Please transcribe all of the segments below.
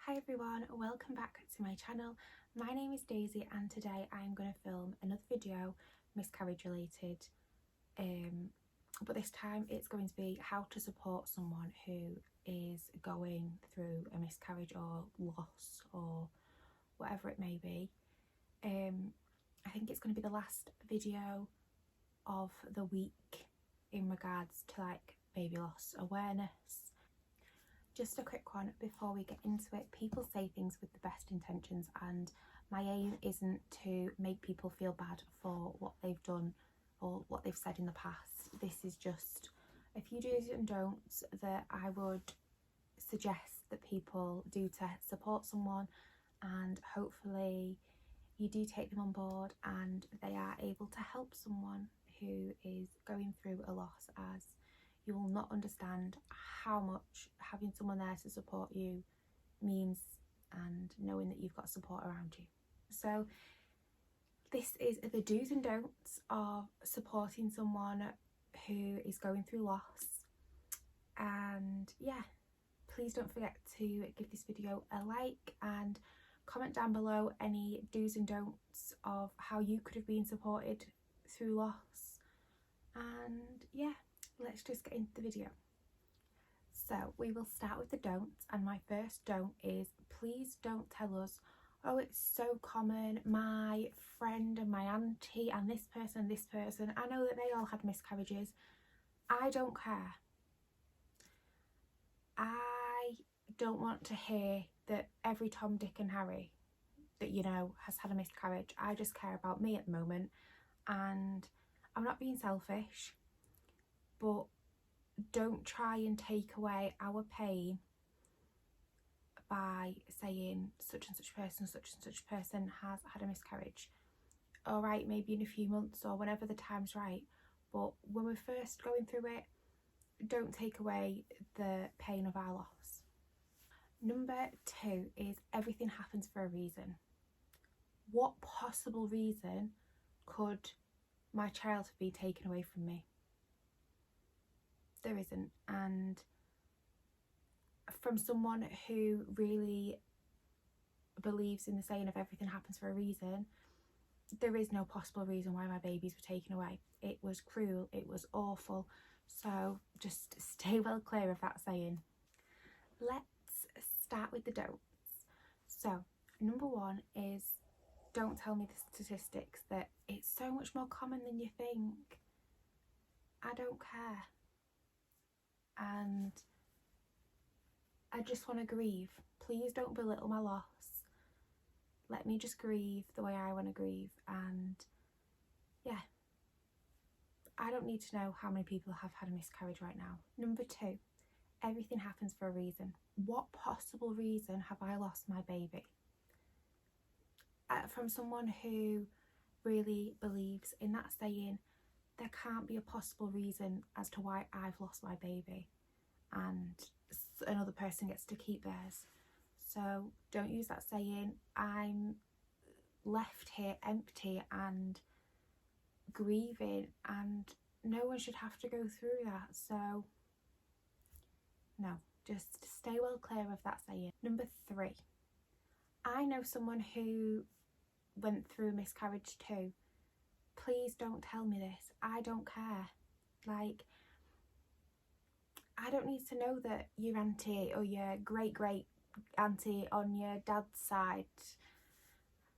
Hi everyone, welcome back to my channel. My name is Daisy and today I'm going to film another video miscarriage related, but this time it's going to be how to support someone who is going through a miscarriage or loss or whatever it may be. I think it's going to be the last video of the week in regards to like baby loss awareness. Just a quick one before we get into it. People say things with the best intentions and my aim isn't to make people feel bad for what they've done or what they've said in the past. This is just a few do's and don'ts that I would suggest that people do to support someone, and hopefully you do take them on board and they are able to help someone who is going through a loss, as you will not understand how much having someone there to support you means, and knowing that you've got support around you. So this is the do's and don'ts of supporting someone who is going through loss. And yeah, please don't forget to give this video a like and comment down below any do's and don'ts of how you could have been supported through loss. And yeah, let's just get into the video. So we will start with the don'ts, and my first don't is please don't tell us, oh it's so common, my friend and my auntie and this person, I know that they all had miscarriages. I don't care. I don't want to hear that every Tom, Dick and Harry that you know has had a miscarriage. I just care about me at the moment, and I'm not being selfish, but don't try and take away our pain by saying such and such person has had a miscarriage. All right, maybe in a few months or whenever the time's right, but when we're first going through it, don't take away the pain of our loss. Number 2 is everything happens for a reason. What possible reason could my child have been taken away from me? There isn't. And from someone who really believes in the saying of everything happens for a reason, there is no possible reason why my babies were taken away. It was cruel, it was awful, so just stay well clear of that saying. Let's start with the don'ts. So number 1 is don't tell me the statistics that it's so much more common than you think. I don't care. And I just want to grieve. Please don't belittle my loss. Let me just grieve the way I want to grieve. And yeah, I don't need to know how many people have had a miscarriage right now. Number 2, everything happens for a reason. What possible reason have I lost my baby? From someone who really believes in that saying, there can't be a possible reason as to why I've lost my baby and another person gets to keep theirs. So don't use that saying. I'm left here empty and grieving, and no one should have to go through that. So no, just stay well clear of that saying. Number 3, I know someone who went through miscarriage too. Please don't tell me this. I don't care. Like, I don't need to know that your auntie or your great auntie on your dad's side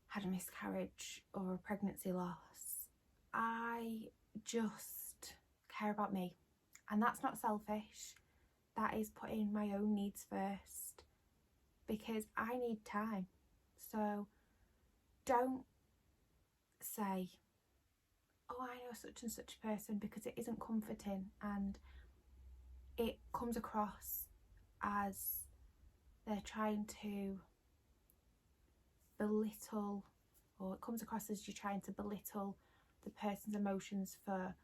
had a miscarriage or a pregnancy loss. I just care about me, and that's not selfish. That is putting my own needs first, because I need time. So don't say, oh I know such and such person, because it isn't comforting and it comes across as they're trying to belittle, or it comes across as you're trying to belittle the person's emotions for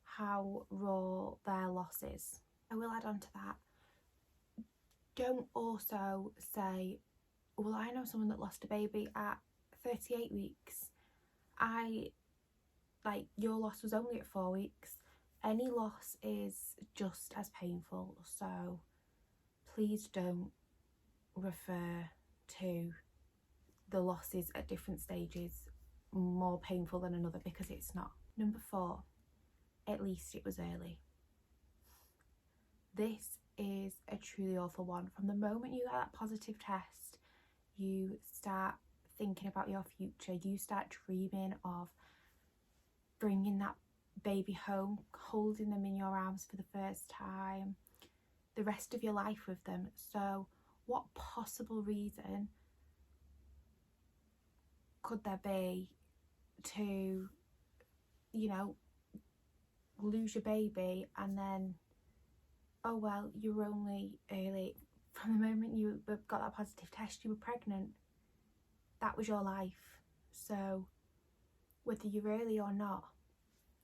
how raw their loss is. I will add on to that. Don't also say, well I know someone that lost a baby at 38 weeks. Your loss was only at 4 weeks. Any loss is just as painful, so please don't refer to the losses at different stages more painful than another, because it's not. Number 4, at least it was early. This is a truly awful one. From the moment you get that positive test, you start thinking about your future. You start dreaming of bringing that baby home, holding them in your arms for the first time, the rest of your life with them. So what possible reason could there be to, you know, lose your baby and then, oh well, you were only early. From the moment you got that positive test, you were pregnant. That was your life. So whether you're early or not,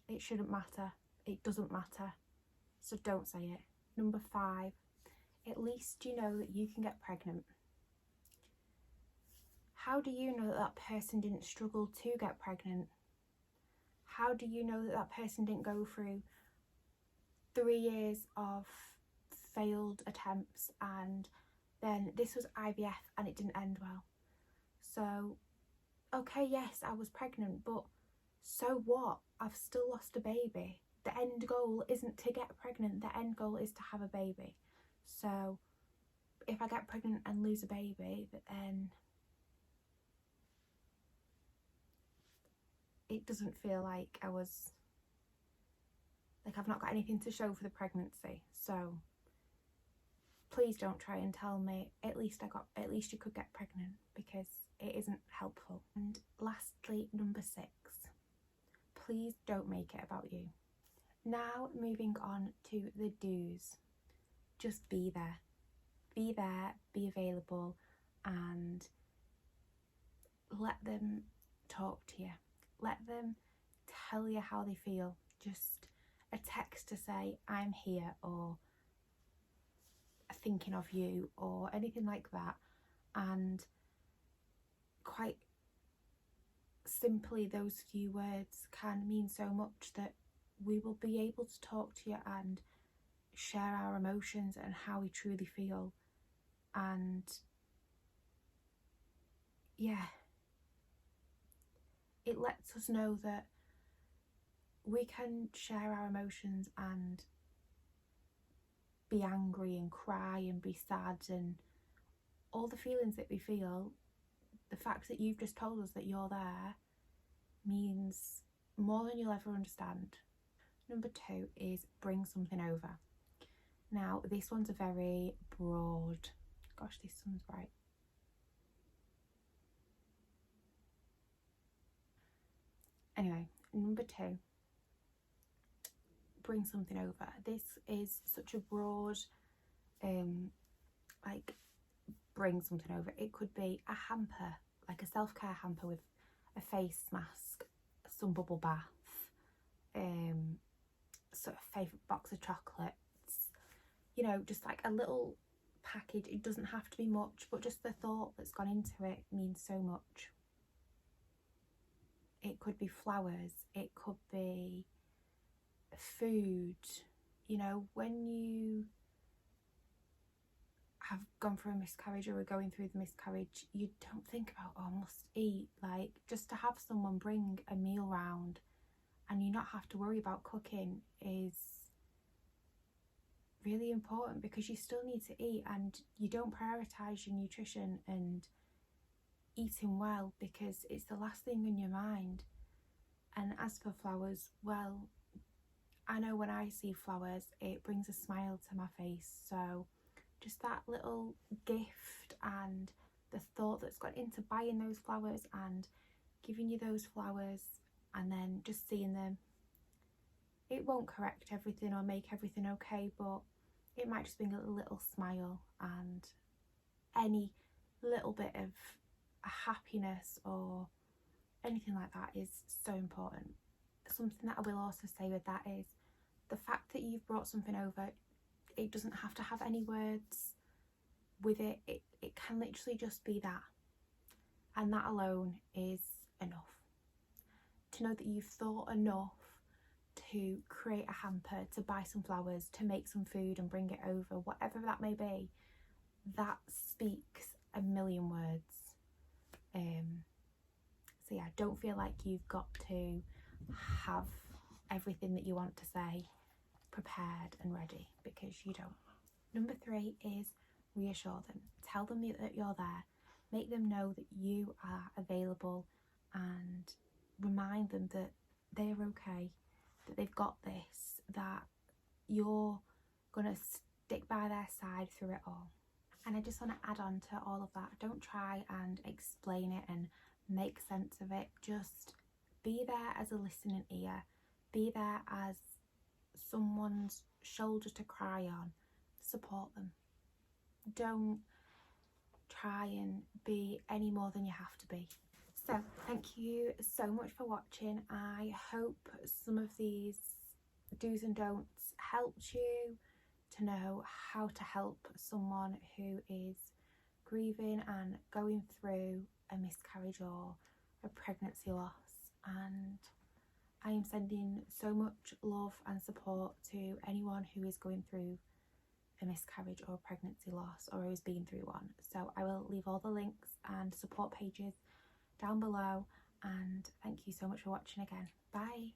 it shouldn't matter. It doesn't matter. So don't say it. Number 5, at least you know that you can get pregnant. How do you know that that person didn't struggle to get pregnant? How do you know that that person didn't go through 3 years of failed attempts, and then this was IVF and it didn't end well? So, okay, yes, I was pregnant, but so what? I've still lost a baby. The end goal isn't to get pregnant. The end goal is to have a baby. So if I get pregnant and lose a baby, then it doesn't feel like I've not got anything to show for the pregnancy. So please don't try and tell me at least you could get pregnant, because it isn't helpful. And lastly, number 6, please don't make it about you. Now moving on to the do's. Just be there. Be there, be available, and let them talk to you. Let them tell you how they feel. Just a text to say, I'm here, or thinking of you, or anything like that. And quite simply, those few words can mean so much, that we will be able to talk to you and share our emotions and how we truly feel. And yeah, it lets us know that we can share our emotions and be angry and cry and be sad and all the feelings that we feel. The fact that you've just told us that you're there means more than you'll ever understand. Number 2 is bring something over. Now, this one's a very broad, gosh, this sun's bright. Anyway, number 2, bring something over. This is such a broad, bring something over. It could be a hamper, like a self-care hamper with a face mask, some bubble bath, sort of favourite box of chocolates, you know, just like a little package. It doesn't have to be much, but just the thought that's gone into it means so much. It could be flowers, it could be food. You know, when you have gone through a miscarriage or are going through the miscarriage, you don't think about, oh, I must eat. Like, just to have someone bring a meal round and you not have to worry about cooking is really important, because you still need to eat, and you don't prioritise your nutrition and eating well because it's the last thing in your mind. And as for flowers, well, I know when I see flowers, it brings a smile to my face. So just that little gift and the thought that's gone into buying those flowers and giving you those flowers, and then just seeing them, it won't correct everything or make everything okay, but it might just bring a little smile, and any little bit of happiness or anything like that is so important. Something that I will also say with that is the fact that you've brought something over, it doesn't have to have any words with it. It can literally just be that, and that alone is enough. To know that you've thought enough to create a hamper, to buy some flowers, to make some food and bring it over, whatever that may be, that speaks a million words. So yeah, don't feel like you've got to have everything that you want to say prepared and ready, because you don't. Number 3 is reassure them. Tell them that you're there. Make them know that you are available, and remind them that they're okay, that they've got this, that you're gonna stick by their side through it all. And I just want to add on to all of that, don't try and explain it and make sense of it. Just be there as a listening ear. Be there as someone's shoulder to cry on. Support them. Don't try and be any more than you have to be. So thank you so much for watching. I hope some of these do's and don'ts helped you to know how to help someone who is grieving and going through a miscarriage or a pregnancy loss. And I am sending so much love and support to anyone who is going through a miscarriage or a pregnancy loss, or who has been through one. So I will leave all the links and support pages down below, and thank you so much for watching again. Bye.